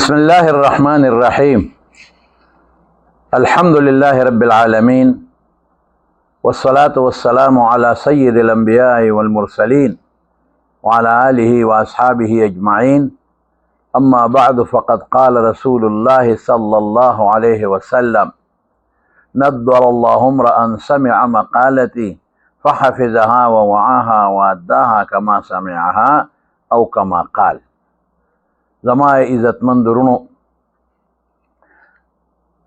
بسم الله الرحمن الرحيم. الحمد لله رب العالمين، والصلاة والسلام على سيد الأنبياء والمرسلين وعلى آله وأصحابه أجمعين. أما بعد، فقد قال رسول الله صلى الله عليه وسلم: نضر الله امرأ سمع مقالتي فحفظها ووعاها وأداها كما سمعها أو كما قال. زما عزتمند درونو،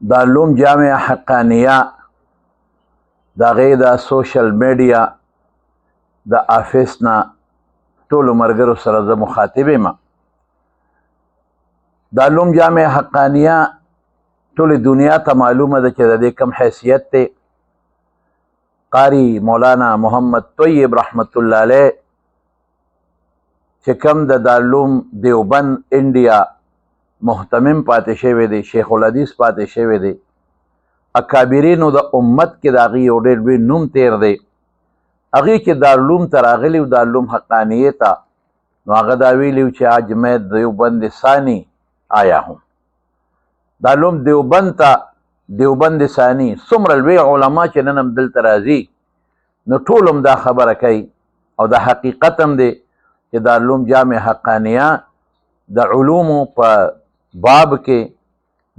دا علوم جامعه حقانیه دا غي دا سوشل میډیا دا افیس نه ټولو ملګرو سره زه مخاطب یم. دا علوم جامعه حقانیه ټولې دنیا ته معلومه ده چې د دې کم حیثیت دی. قاری مولانا محمد طیب رحمت الله علیه چې کم د دارالعلوم دیوبند انډیا محتمم پاتې شوی دی، شیخ الحدیث پاتې شوی دی، اکابرینو د امت کې د هغې یو ډېر لوی نوم تیر دی. هغې چې دارالعلوم ته راغلي و، دارالعلوم حقانیې ته، نو هغه دا ویلي و چې آج میں دیوبند ثانی آیا ہوں. دارالعلوم دیوبند ته دیوبند ثانی څومره لوی علما چې نن هم دلته راځي، نو ټول هم دا خبره کوي او دا حقیقت هم دی چې دارالعلوم جامع حقانیه د علومو په باب کې،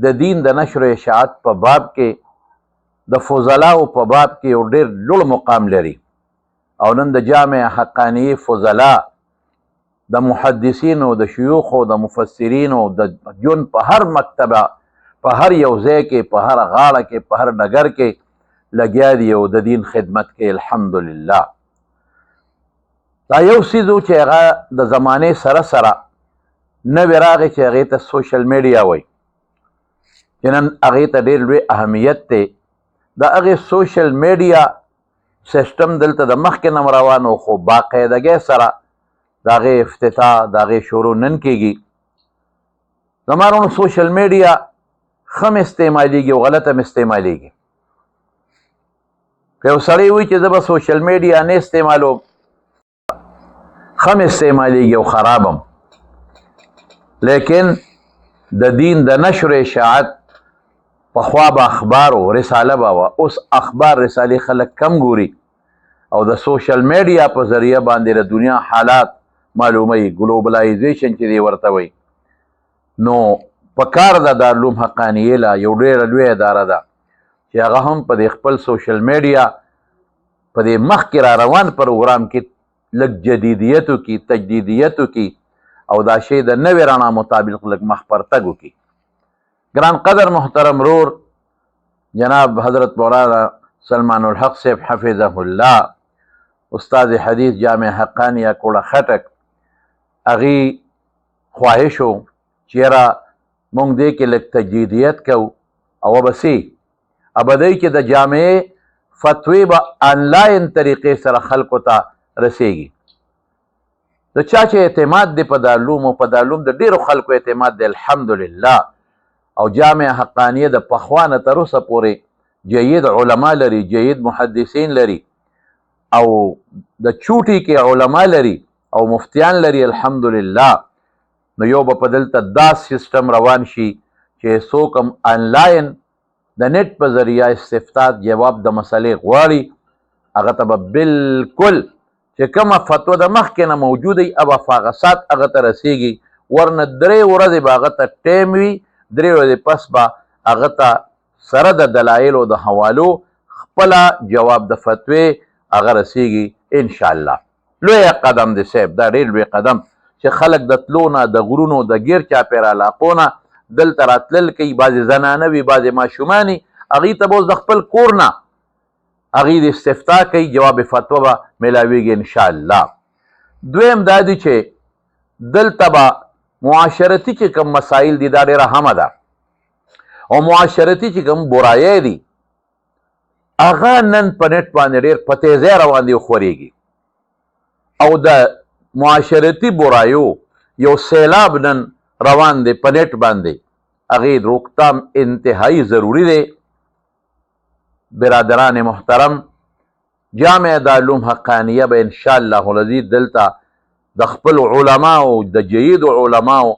د دین د نشر و اشاعت په باب کې، د فضلاو په باب کې یو ډېر لوړ مقام لري. او نن د جامع حقانیه فضلا د محدثینو، د شیوخو، د مفسرینو د ژوند په هر مکتبه، په هر یو ځای کې، په هر غاړه کې، په هر ډګر کې لګیا دي او د دین خدمت کې. الحمدلله. دا یو څیز و چې هغه د زمانې سره سره نوې راغی چې هغې ته سوشل میډیا وایي، چې نن هغې ته ډېر لوی اهمیت دی. د هغې سوشل میډیا سیسټم دلته د مخکې نه روان و، خو باقاعدګۍ سره د هغې افتتاح، د هغې شروع نن کېږي. زما وروڼو، سوشل میډیا ښه م استعمالېږي او غلط هم استعمالېږي. که یو سړی وایي چې زه به سوشل میډیا نه استعمالوم، ښه م استعمالېږي او خراب هم. لیکن د دین د نشر اشاعت پخوا به اخبار و رساله به وه، اوس اخبار رسالې خلک کم ګوري او د سوشل میډیا په ذریعه باندې د دنیا حالات معلوموي، ګلوبلایزیشن چې دی ورته وایي. نو په کار ده دارالعلوم حقانیې له یو ډېره لویه اداره ده چې هغه هم په دې خپل سوشل میډیا په دې مخکې را روان پروګرام کې لږ جدیدیت وکړي، تجدیدیت وکړي او دا شی د نوې رڼا مطابق لږ مخ پرتګ وکړي. ګران قدر محترم رور جناب حضرت مولانا سلمان الحق صاحب حفظه الله، استاد حدیث جامع حقانیه کوړه خټک، هغې خواهش و چې یاره مونږ دې کې لږ تجدیدیت کوو او وبسې ابدی چې د جامعې فتوی به آنلاین طریقې سره خلکو ته رسیږي. د چا چې اعتماد دی په دارالعلوم، او په دارالعلوم د ډېرو خلکو اعتماد دی الحمدلله. او جامع حقانیه د پخوا نه تر اوسه پورې جید علما لري، جید محدثین لري، او د چوټي کې علما لري او مفتیان لري الحمدلله. نو یو به په دلته دا سیسټم روان شي چې څوک هم آنلاین د نیټ په ذریعه استفتاء جواب د مسلې غواړي، هغه ته به بالکل چې کومه فتوا د مخکې نه موجوده وي، هغه هغه ساعت هغه ته رسېږي. ورنه 3 ورځې به هغه ته ټایم وي، 3 ورځې پس به هغه ته سره د دلایلو د حوالو خپله جواب د فتوی هغه رسېږي انشاءالله. لوی قدم دی صاحب، دا ډېر لوی قدم چې خلک د تلو نه، د غرونو، د ګیر چاپېره علاقو نه دلته راتلل کوي. بعضې زنانه وي، بعضې ماشومان وي، هغوی ته به اوس د خپل کور نه هغې د استفتاء کوي، جواب فتوا به میلاویږي انشاءالله. دویم دا دی چې دلته به معاشرتي چې کوم مسایل دي دا ډېره اهمه ده، او معاشرتي چې کوم برایۍ دي هغه نن په نیټ باندې ډېر په تیزۍ روان دي او خورېږي. او د معاشرتي برایو یو سیلاب نن روان دی په نیټ باندې، هغې روکتام انتهایی ضروري دی. برادران محترم، جامع دارالعلوم حقانیه به انشاءالله العزیز دلته د خپل علماو، د جید علماو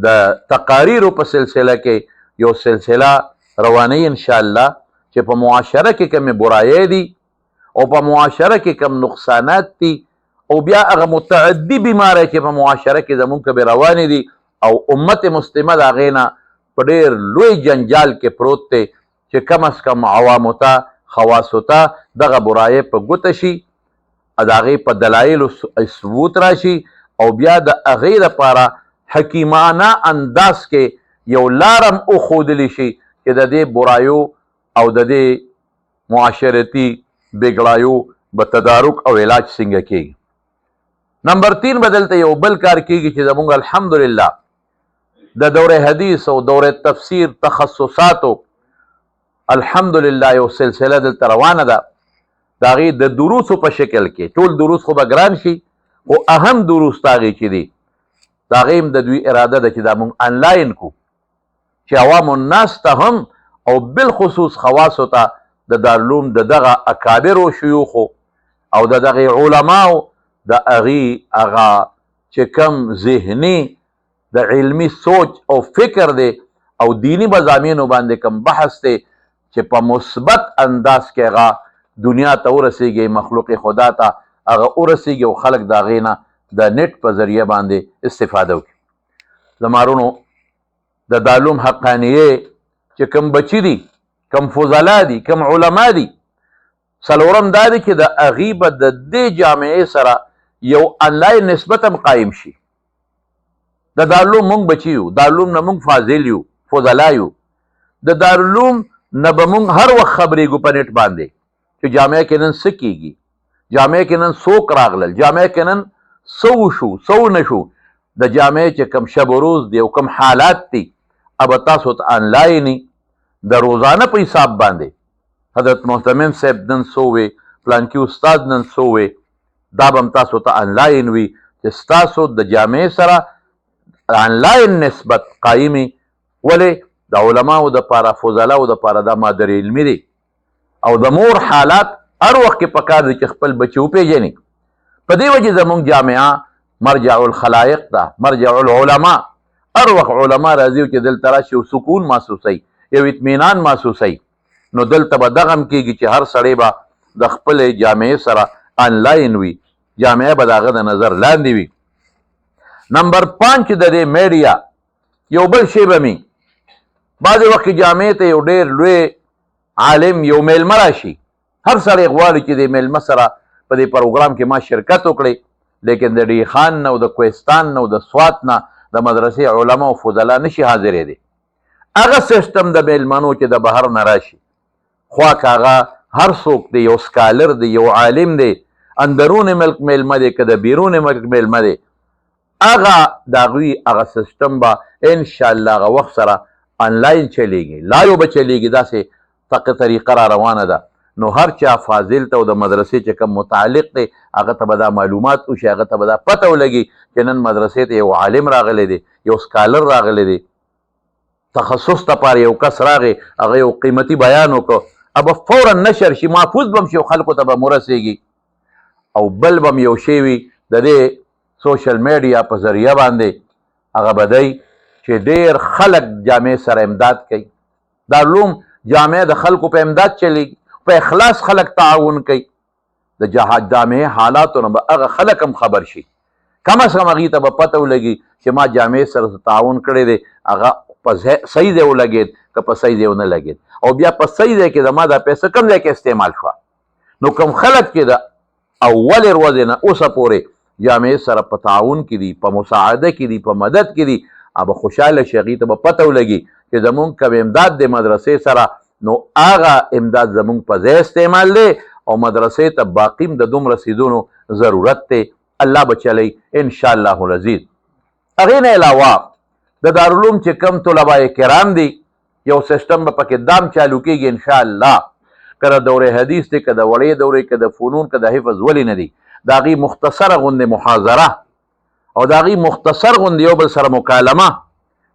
د تقاریرو په سلسله کې یو سلسله رواني ان شاء الله چې په معاشره کې کومې برایې دي او په معاشره کې کوم نقصانات دي او بیا هغه متعدي بیماری چې په معاشره کې زمونږ کې روانې دي او امت مسلمه د هغې نه په ډېر لوی جنجال کې پروت دی چې کم از کم عوامو ته خواصو ته دغه برایې په ګوته شي د هغې په دلایلو ثبوت راشي او بیا د هغې دپاره حکیمانه انداز کې یو لارم وښودلی شي چې د دې برایو او د دې معاشرتي بګړایو به تدارک او علاج څنګه کېږي. نمبر 3 به دلته یو بل کار کېږي چې زمونږ الحمدلله د دور حدیث او دور تفسیر تخصصاتو الحمدلله یو سلسله دلته روانه ده د هغې د دروسو په شکل کې. ټول دروس خو به ګران شي خو اهم دروس د هغې چې دي د هغې هم د دوی اراده ده چې دا مونږ آنلاین کو چې عوام الناس ته هم او بالخصوص خواصو ته د دارالعلوم د دغه اکابرو شیوخو او د دغې علماو د هغې هغه چې کم ذهني د علمي سوچ او فکر دی او دینی مضامینو باندې کم بحث دی چې په مثبت انداز کې هغه دنیا ته ورسیږي مخلوق خدا ته هغه ورسیږي او خلک د هغې نه د نیټ په ذریعه باندې استفاده وکړي. زمارونو د دارالعلوم حقانیې چې کم بچي دي کم فضلا دي کم علما دي څلورم دا دی چې د هغې به د دې جامعې سره یو آنلاین نسبت هم قایم شي. د دارالعلوم مونږ بچي یو دارالعلوم نه مونږ فاضل یو فضلا یو د دارالعلوم نه به مونږ هر وخت خبرېږو په نیټ باندې چې جامعه کې نن څه کېږي جامعه کې نن څوک راغلل جامعه کې نن څه وشو څه ونه شو د جامعې چې کم شب و روز دی او کم حالات دي اب تاسو ته آنلاین د روزانه په حساب باندې حضرت محتمم صاحب نن څه ووې پلانکي استاد نن څه ووې دا به هم تاسو ته آنلاین وي چې ستاسو د جامعې سره آنلاین نسبت قایمي ولې د علماو دپاره فضلاو دپاره دا مادر علمي دی او د مور حالات هر وخت کې پکار دی چې خپل بچي وپېژني. په دې وجې زمونږ جامعه مرجع الخلایق ده مرجع العلماء هر وخت علما راځي چې دلته راشي یو سکون محسوسوي یو اطمینان محسوسوي نو دلته به دغه هم کېږي چې هر سړی به د خپلې جامعې سره آنلاین وي جامعه به د هغه د نظر لاندې وي. نمبر 5 د دې میډیا یو بل شی به مې بعضې وخت کې جامعې ته یو ډېر لوی عالم یو میلمه راشي هر سړی غواړي چې د میلمه سره په دې پروګرام کې ما شرکت وکړئ لیکن د ډي خان نه او د کوهستان نه او د سوات نه د مدرسې علما او فضلا نشي حاضرېدی. هغه سیسټم د میلمنو چې د بهر نه راشي خوا که هغه هر څوک دی یو سکالر دی یو عالم دی اندرون ملک میلمه دی که د بیرون ملک میلمه دی هغه د هغوی هغه سیسټم به انشاءالله هغه وخت سره آنلاین چلیږي لایو به چلیږي داسې تقه طریقه را روانه ده نو هر چا فاضل ته او د مدرسې چې کوم متعلق دی هغه ته به دا معلومات وشي هغه ته به دا پته ولګي چې نن مدرسې ته یو عالم راغلی دی یو سکالر راغلی دی تخصص دپاره یو کس راغی هغه یو قیمتي بیان وکړو ابه فورا نشر شي محفوظ به هم شي او خلکو ته به ورسېږي. او بل به هم یو شی وي د دې سوشل میډیا په ذریعه باندې هغه به دی چې ډېر خلک جامعې سره امداد کوي دارالعلوم جامعه د خلکو په امداد چلیږي په اخلاص خلک تعاون کوي د جامعې حالاتو نه به هغه خلک هم خبر شي کم از کم هغې ته به پته ولګي چې ما جامعې سره تعاون کړی دی هغه په صحیح ځای ولګېد که په صحیح ځای ونه لګېد او بیا په صحیح ځای کې زما دا پیسه کم ځای کې استعمال شوه نو کوم خلک چې د اولې ورځې نه اوسه پورې جامعې سره په تعاون کې دي په مساعده کې دي په مدد کې دي اب خوشحاله شي هغې ته به پته ولګي چې زمونږ کوم امداد دی مدرسې سره نو هغه امداد زمونږ په ځای استعمال دی او مدرسې ته باقیم د دومره څیزونو ضرورت دی الله به چلی انشاءالله العزیز. هغې نه علاوه د دارالعلوم چې کم طلبای کرام دي یو سیسټم به پکې دام چالو کېږي انشاءالله که د دورې حدیث دی که د وړې دورې که د فنون که د حفظ ولې نه دي د هغې مختصره غوندې محاضره او د هغې مختصر غوندې یو بل سره مکالمه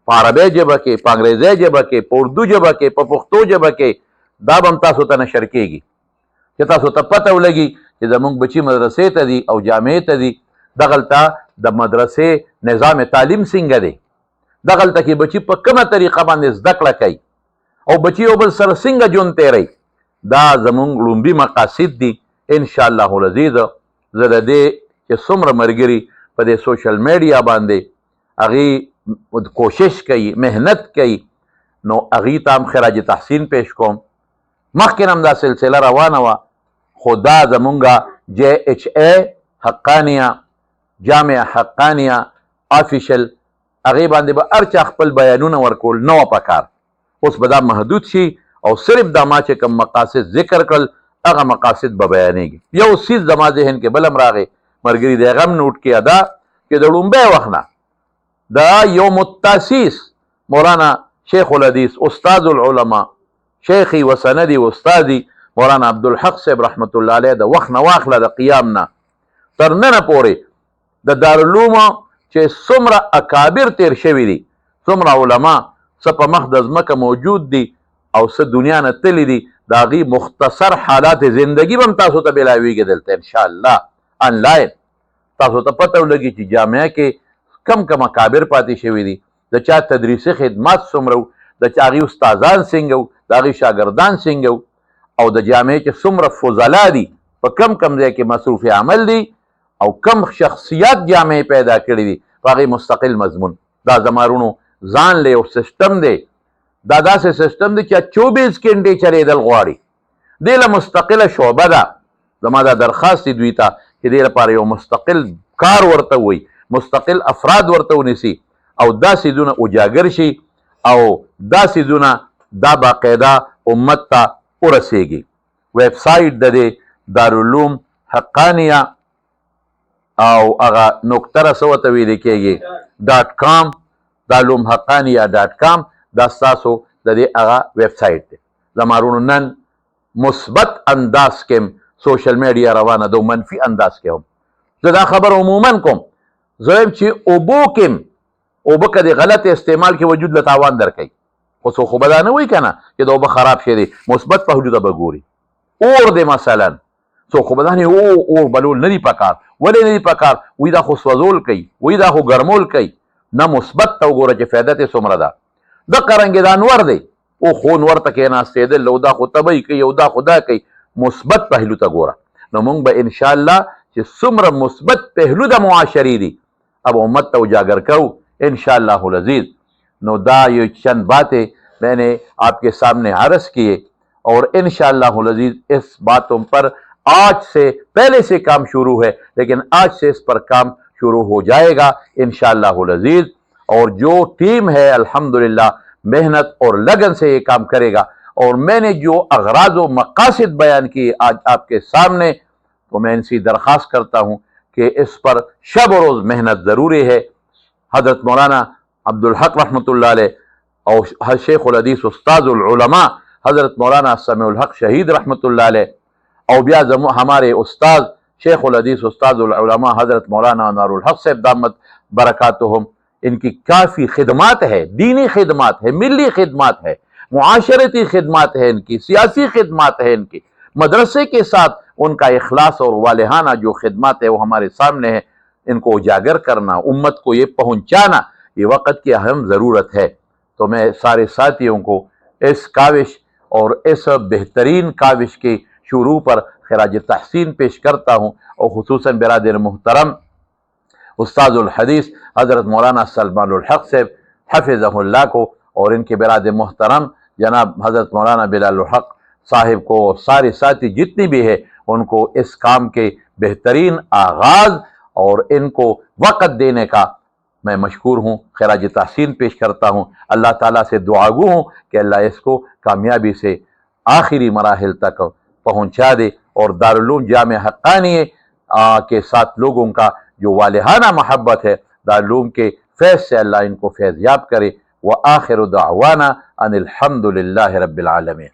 په عربۍ ژبه کې په انګریزۍ ژبه کې په اردو ژبه کې په پښتو ژبه کې دا به هم تاسو ته نشر کېږي چې تاسو ته پته ولګي چې زمونږ بچي مدرسې ته دي او جامعې ته دي دغلته د مدرسې نظام تعلیم څنګه دی دغلته کې بچي په کومه طریقه باندې زده کړه کوي او بچي یو بل سره څنګه ژوند تیروي، دا زمونږ لومړي مقاصد دي. انشاءالله العزیز زه د دې چې څومره ملګري په دې سوشل میډیا باندې هغې کوشش کوي، محنت کوي، نو هغې ته هم خراج تحسین پیش کوم. مخکې هم دا سلسله روانه وه، خو دا زمونږ JHA حقانیه، جامع حقانیه آفیشل، هغې باندې به هر چا خپل بیانونه ورکول نه وه پکار. اوس به دا محدود شي او صرف دا ما چې کوم مقاصد ذکر کړل هغه مقاصد به بیانېږي. یو څیز زما ذهن کې بل هم راغی، ملګري د هغه هم نوټ کړه، دا چې د لومبی وخت نه دا یوم التاسیس مولانا شیخ الحدیث استاد العلماء شیخی و سندی و استادی مولانا عبدالحق صاحب رحمت الله علیه د وخت نه واخله د قیام نه تر ننه پورې د دارالعلوم چې څومره اکابر تیر شوي دي، څومره علما څه په مخ د ځمکه موجود دي او څه دنیا نه تللي دي، د هغې مختصر حالات زندگی به هم تاسو ته بېلاویږي دلته انشاءالله آنلاین. تاسو ته پته ولګي چې جامعه کې کم کم اکابر پاتې شوي دي، د چا تدریسي خدمات څومره وو، د چا هغې استادان څنګه وو، د هغې شاګردان څنګه وو، او د جامعې چې څومره فضلا دي، په کم کم ځای کې مصروف عمل دي او کم شخصیات جامعې پیدا کړي دي، په هغې مستقل مضمون. دا زمارونو ځان له یو سیسټم دی، دا داسې سیسټم دی چې 24 ګنټې چلېدل غواړي. دې له مستقله شعبه ده. زما دا درخواست دی دوی ته چې دې لپاره یو مستقل کار ورته وي، مستقل افراد ورته ونیسي او دا څیزونه اجاګر شي او دا څیزونه دا باقاعده امت ته ورسیږي. ویب سایټ د دې دارالعلوم حقانیه او هغه نقطه څه ورته ویل کېږي .com دارالعلوم حقانیه .com دا ستاسو د دې هغه ویب سایټ دی. زمارونو نن مثبت انداز کې سوشل میډیا روانه ده، منفي انداز کې هم. زه دا خبر عموما کوم، زه وایم چې اوبو کې اوبه که د غلط استعمال کې وجود له تاوان درکوي، خو څوک خو به دا نه وایي که نه چې د اوبه خراب شی دی، مثبت پهلو ته به ګوري. اور دی مثلا، څوک خو به دا نه اور بلول نه دي پکار. ولې نه دي پکار؟ وایي دا خو سوځول کوي، وایي دا خو ګرمول کوي. نه، مثبت ته وګوره چې فایده ترې څومره ده. دقه رنګې دا انور دی، او خو انور ته کېناستېدل او دا خو تبی کوي او دا خو دا کوي. مثبت پهلو ته ګوره. نو موږ به انشاءالله چې څومره مثبت پهلو د معاشرې دي اب امت ته اجاگر کرو انشاءاللہ العزیز. نو دا یہ چند باتیں میں نے آپ کے سامنے عرض کیے اور انشاءاللہ العزیز اس باتوں پر آج سے پہلے سے کام شروع ہے، لیکن آج سے اس پر کام شروع ہو جائے گا انشاءاللہ العزیز. اور جو ٹیم ہے الحمدللہ محنت اور لگن سے یہ کام کرے گا. اور میں نے جو اغراض و مقاصد بیان کیے آج آپ کے سامنے، تو میں ان سے درخواست کرتا ہوں کہ اس پر شب و روز محنت ضروری ہے. حضرت مولانا عبدالحق رحمۃ اللہ علیہ اور شیخ الحدیث استاد العلماء حضرت مولانا سمیع الحق شہید رحمۃ اللہ علیہ اور بیا ہمارے استاد شیخ الحدیث استاد العلماء حضرت مولانا انوار الحق صاحب دامت برکاتہم، ان کی کافی خدمات ہے، دینی خدمات ہے، ملی خدمات ہے، معاشرتی خدمات ہے، ان کی سیاسی خدمات ہے، ان کی مدرسے کے ساتھ ان کا اخلاص اور والہانہ جو خدمات ہے وہ ہمارے سامنے ہے. ان کو اجاگر کرنا، امت کو یہ پہنچانا یہ وقت کی اہم ضرورت ہے. تو میں سارے ساتھیوں کو اس کاوش اور اس بہترین کاوش کے شروع پر خراج تحسین پیش کرتا ہوں، اور خصوصاً برادر محترم استاد الحدیث حضرت مولانا سلمان الحق صاحب حفظہ اللہ کو، اور ان کے برادر محترم جناب حضرت مولانا بلال الحق صاحب کو، اور سارے ساتھی جتنی بھی ہے ان کو اس کام کے بہترین آغاز اور ان کو وقت دینے کا میں مشکور ہوں، خراج تحسین پیش کرتا ہوں. اللہ تعالیٰ سے دعا گو ہوں کہ اللہ اس کو کامیابی سے آخری مراحل تک پہنچا دے، اور دارالعلوم جامع حقانیہ کے ساتھ لوگوں کا جو والہانہ محبت ہے دارالعلوم کے فیض سے اللہ ان کو فیض یاب کرے. وآخر دعوانا ان الحمد للہ رب العالمین.